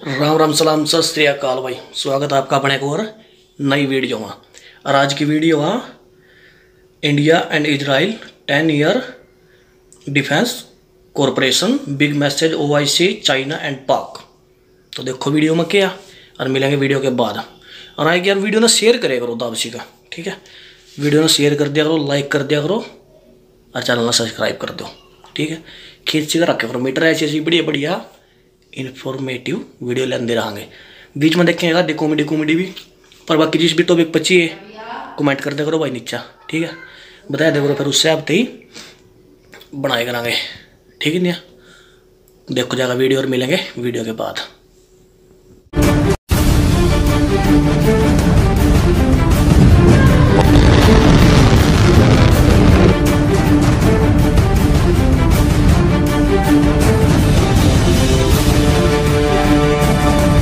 राम राम सलाम सत श्री अकाल भाई। स्वागत है आपका अपने एक और नई वीडियो में। और आज की वीडियो है India and Israel 10 year defence corporation big message OIC China and पाक। तो देखो वीडियो में क्या और मिलेंगे वीडियो के बाद। और आगे यार वीडियो ना शेयर करे करो दावसी का, ठीक है। वीडियो ना शेयर कर दिया करो, लाइक कर दिया करो और चैनल ना सब्सक्राइब कर दो, ठीक है। खींच कर रखे करो मीटर ऐसी ऐसी बढ़िया बढ़िया इन्फॉर्मेटिव वीडियो लेते रहेंगे। बीच में देखेंगे कॉमेडी भी, पर बाकी जिस भी टॉपिक बची है कमेंट कर दे करो भाई नीचा, ठीक है। बता दे करो, फिर उससे आप ही बनाए करांगे, ठीक है नहीं। देखो जाएगा वीडियो और मिलेंगे वीडियो के बाद।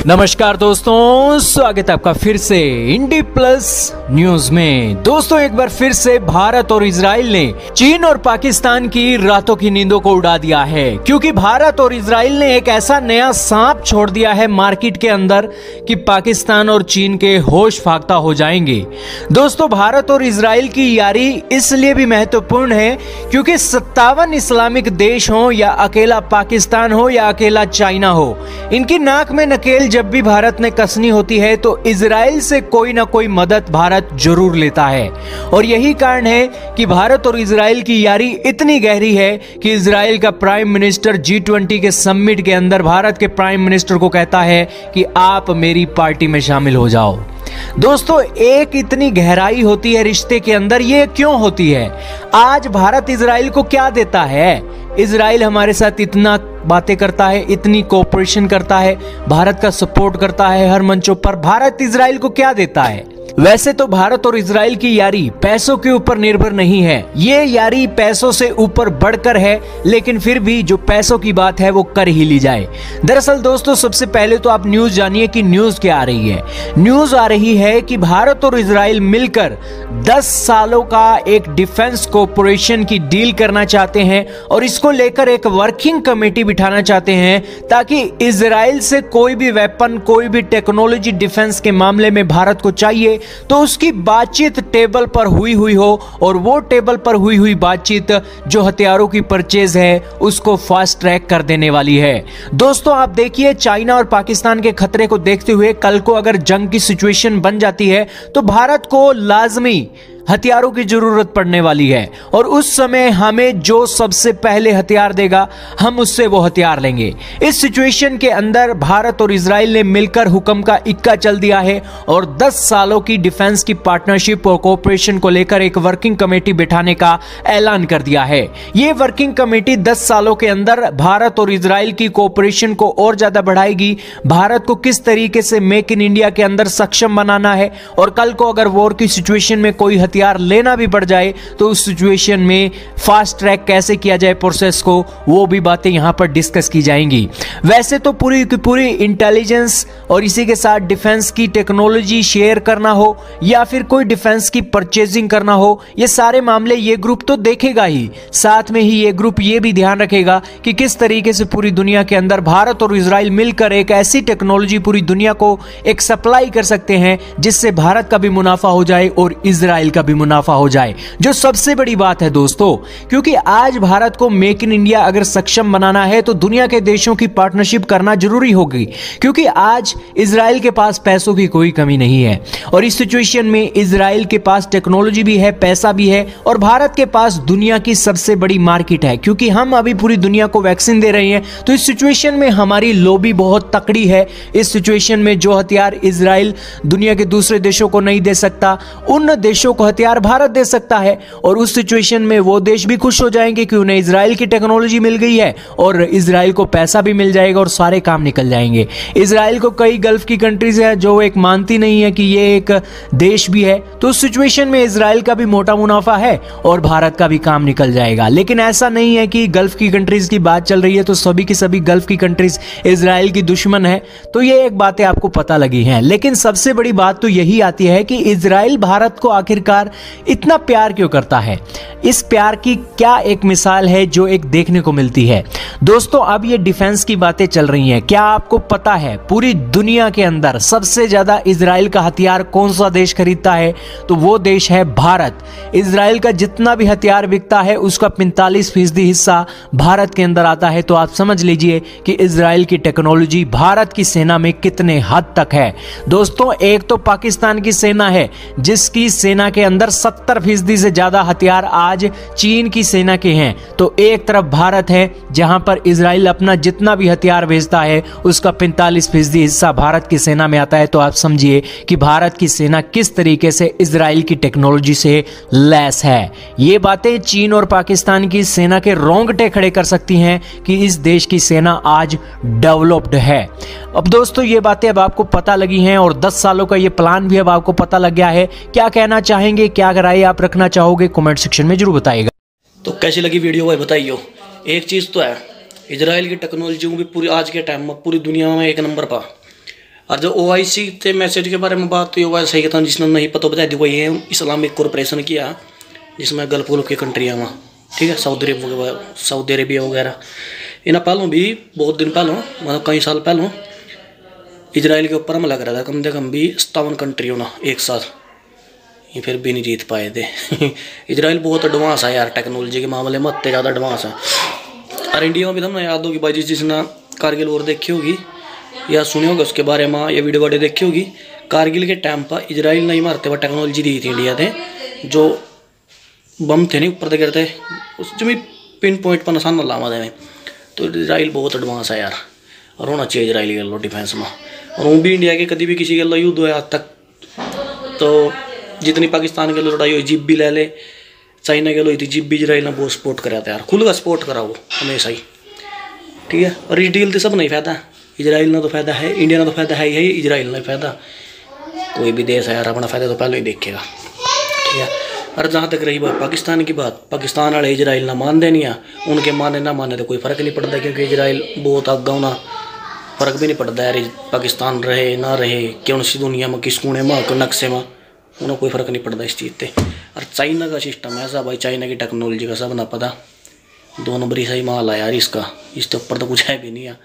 नमस्कार दोस्तों, स्वागत है आपका फिर से इंडी प्लस न्यूज में। दोस्तों एक बार फिर से भारत और इजराइल ने चीन और पाकिस्तान की रातों की नींदों को उड़ा दिया है, क्योंकि भारत और इजराइल ने एक ऐसा नया सांप छोड़ दिया है मार्केट के अंदर कि पाकिस्तान और चीन के होश फाख्ता हो जाएंगे। दोस्तों भारत और इजराइल की यारी इसलिए भी महत्वपूर्ण है क्योंकि 57 इस्लामिक देश हो या अकेला पाकिस्तान हो या अकेला चाइना हो, इनकी नाक में नकेल जब भी भारत ने कसनी होती है तो इजराइल से कोई ना कोई मदद भारत जरूर लेता है। और यही कारण है कि भारत और इजराइल की यारी इतनी गहरी है कि इजराइल का प्राइम मिनिस्टर G20 के समिट के अंदर भारत के प्राइम मिनिस्टर को कहता है कि आप मेरी पार्टी में शामिल हो जाओ। दोस्तों एक इतनी गहराई होती है रिश्ते के अंदर, ये क्यों होती है? आज भारत इजराइल को क्या देता है? इजराइल हमारे साथ इतना बातें करता है, इतनी कोऑपरेशन करता है, भारत का सपोर्ट करता है हर मंचों पर। भारत इजराइल को क्या देता है? वैसे तो भारत और इजराइल की यारी पैसों के ऊपर निर्भर नहीं है, ये यारी पैसों से ऊपर बढ़कर है, लेकिन फिर भी जो पैसों की बात है वो कर ही ली जाए। दरअसल दोस्तों सबसे पहले तो आप न्यूज जानिए कि न्यूज क्या आ रही है। न्यूज आ रही है कि भारत और इजराइल मिलकर 10 सालों का एक डिफेंस कोऑपरेशन की डील करना चाहते हैं और इसको लेकर एक वर्किंग कमेटी बिठाना चाहते हैं, ताकि इजराइल से कोई भी वेपन, कोई भी टेक्नोलॉजी डिफेंस के मामले में भारत को चाहिए तो उसकी बातचीत टेबल पर हुई हो, और वो टेबल पर हुई बातचीत जो हथियारों की परचेज है उसको फास्ट ट्रैक कर देने वाली है। दोस्तों आप देखिए, चाइना और पाकिस्तान के खतरे को देखते हुए कल को अगर जंग की सिचुएशन बन जाती है तो भारत को लाजमी हथियारों की जरूरत पड़ने वाली है, और उस समय हमें जो सबसे पहले हथियार देगा हम उससे वो हथियार लेंगे। इस सिचुएशन के अंदर भारत और इजराइल ने मिलकर हुक्म का इक्का चल दिया है और 10 सालों की डिफेंस की पार्टनरशिप और कोऑपरेशन को लेकर एक वर्किंग कमेटी बिठाने का ऐलान कर दिया है। यह वर्किंग कमेटी 10 सालों के अंदर भारत और इजराइल की कोऑपरेशन को और ज्यादा बढ़ाएगी, भारत को किस तरीके से मेक इन इंडिया के अंदर सक्षम बनाना है, और कल को अगर वॉर की सिचुएशन में कोई हथियार लेना भी पड़ जाए तो उस सिचुएशन में फास्ट ट्रैक कैसे किया जाए प्रोसेस को, वो भी बातें यहां पर डिस्कस की जाएंगी। वैसे तो पूरी की पूरी इंटेलिजेंस और इसी के साथ डिफेंस की टेक्नोलॉजी शेयर करना हो या फिर कोई डिफेंस की परचेजिंग करना हो, ये सारे मामले ये ग्रुप तो देखेगा ही, साथ में ही ये ग्रुप ये भी ध्यान रखेगा कि किस तरीके से पूरी दुनिया के अंदर भारत और इजराइल मिलकर एक ऐसी टेक्नोलॉजी पूरी दुनिया को एक सप्लाई कर सकते हैं जिससे भारत का भी मुनाफा हो जाए और इजराइल का भी मुनाफा हो जाए, जो सबसे बड़ी बात है दोस्तों। क्योंकि आज भारत को मेक इन इंडिया अगर सक्षम बनाना है तो दुनिया के देशों की पार्टनरशिप करना जरूरी होगी, क्योंकि आज इजराइल के पास पैसों की कोई कमी नहीं है, और इस सिचुएशन में इजराइल के पास टेक्नोलॉजी भी है, पैसा भी है, और भारत के पास दुनिया की सबसे बड़ी मार्केट है, क्योंकि हम अभी पूरी दुनिया को वैक्सीन दे रहे हैं। तो इस सिचुएशन में हमारी लॉबी बहुत तकड़ी है। इस सिचुएशन में जो हथियार इजराइल दुनिया के दूसरे देशों को नहीं दे सकता, उन देशों को हथियार भारत दे सकता है, और उस सिचुएशन में वो देश भी खुश हो जाएंगे कि उन्हें इजराइल की टेक्नोलॉजी मिल गई है और इजराइल को पैसा भी मिल जाएगा और सारे काम निकल जाएंगे। इजराइल को कई गल्फ की कंट्रीज है जो एक मानती नहीं है कि ये एक देश भी है, तो उस सिचुएशन में इजराइल का भी मोटा मुनाफा है और भारत का भी काम निकल जाएगा। लेकिन ऐसा नहीं है कि गल्फ की कंट्रीज की बात चल रही है तो सभी की सभी गल्फ की कंट्रीज इजराइल की दुश्मन है, तो ये एक बातें आपको पता लगी हैं। लेकिन सबसे बड़ी बात तो यही आती है कि इजराइल भारत को आखिरकार प्यार, इतना प्यार क्यों करता है? इस प्यार की क्या एक मिसाल है जो एक देखने को मिलती है? दोस्तों, अब ये डिफेंस की बातें चल रही हैं। क्या आपको पता है पूरी दुनिया के अंदर सबसे ज्यादा इजराइल का हथियार कौन सा देश खरीदता है? तो वो देश है भारत। इजराइल का जितना भी हथियार बिकता है उसका 45% हिस्सा भारत के अंदर आता है। तो आप समझ लीजिए कि इजराइल की टेक्नोलॉजी भारत की सेना में कितने हद तक है। दोस्तों, एक तो पाकिस्तान की सेना है जिसकी सेना के अंदर 70% से ज्यादा हथियार आज चीन की सेना के हैं। तो एक तरफ भारत है जहां पर इजराइल अपना जितना भी हथियार भेजता है उसका 45% हिस्सा भारत की सेना में आता है। तो आप समझिए कि भारत की सेना किस तरीके से इजराइल की टेक्नोलॉजी से लैस है। ये बातें चीन और पाकिस्तान की सेना के रोंगटे खड़े कर सकती हैं कि इस देश की सेना आज डेवलप्ड है। अब दोस्तों, ये बातें अब आपको पता लगी हैं और 10 सालों का ये प्लान भी अब आपको पता लग गया है। क्या कहना चाहेंगे, क्या राय आप रखना चाहोगे, कमेंट सेक्शन में जरूर बताइएगा। तो कैसी लगी वीडियो भाई बताइए। एक चीज़ तो है, इजराइल की टेक्नोलॉजी भी पूरी आज के टाइम में पूरी दुनिया में एक नंबर पर। और जो OIC थे मैसेज के बारे में बात तो ये सही था, जिसने नहीं पता बता दी ये इस्लामिक कॉरपोरेशन किया जिसमें गल्फ की कंट्रियाँ में, ठीक है, सऊदी अरेबिया वगैरह। इन्हें पहलों भी बहुत दिन पहलों, मतलब कई साल पहलों इजराइल के ऊपर हमला करा था कम से कम भी 57 कंट्रियों ना एक साथ। ये फिर भी नहीं जीत पाए थे। इजराइल बहुत एडवांस है यार टेक्नोलॉजी के मामले में, इतने ज़्यादा एडवांस है। और इंडिया में भी हमने याद होगी भाई, जिसने कारगिल वॉर देखी होगी या सुनी होगी उसके बारे में, या वीडियो वाडियो देखी होगी। कारगिल के टाइम पर इजराइल नहीं मारते हुए टेक्नोलॉजी दी थी इंडिया ने, जो बम थे नहीं ऊपर से गिरते उस भी पिन पॉइंट पर निशान लावा देने। तो इजराइल बहुत एडवांस है यार, और होना चाहिए इजराइल के लो डिफेंस में। और वो भी इंडिया के कभी भी किसी के लो युद्ध हुआ आज तक, तो जितनी पाकिस्तान के लो लड़ाई हुई, जीप भी ले ले, चाइना के लो थी जीप भी इजराइल ने बहुत सपोर्ट करा था यार, खुल का सपोर्ट करा वो हमेशा ही, ठीक है। और इस डील तो सब नहीं फायदा, इजराइल ने तो फायदा है, इंडिया ने तो फायदा है ही, इजराइल ने फायदा। कोई भी देश है यार अपना फायदा तो पहले ही देखेगा, ठीक है। और जहाँ तक रही बात पाकिस्तान की बात, पाकिस्तान वाले इजराइल ना मान देनी है, उनके माने ना माने तो कोई फ़र्क नहीं पड़ता, क्योंकि इजराइल बहुत आगा होना फ़र्क भी नहीं पड़ता यार। पाकिस्तान रहे ना रहे, कौन सी दुनिया में किस कोने में किस नक्शे में, उन्हें कोई फ़र्क नहीं पड़ता इस चीज़ से। और चाइना का सिस्टम ऐसा भाई, चाइना की टेक्नोलॉजी का सब ना पता, 2 नंबरी सही माल है यार इसका, इसके ऊपर तो कुछ है भी नहीं है।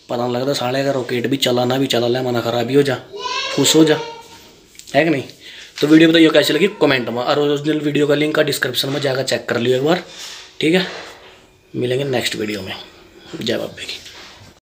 पता नहीं लगता साढ़े का रॉकेट भी चला ना भी चला ले, मना खराब ही हो जा, खुश हो जा, है कि नहीं। तो वीडियो बताइए कैसी लगी कमेंट में, और ओरिजिनल वीडियो का लिंक का डिस्क्रिप्शन में जाकर चेक कर लियो एक बार, ठीक है। मिलेंगे नेक्स्ट वीडियो में। जय बाबे की।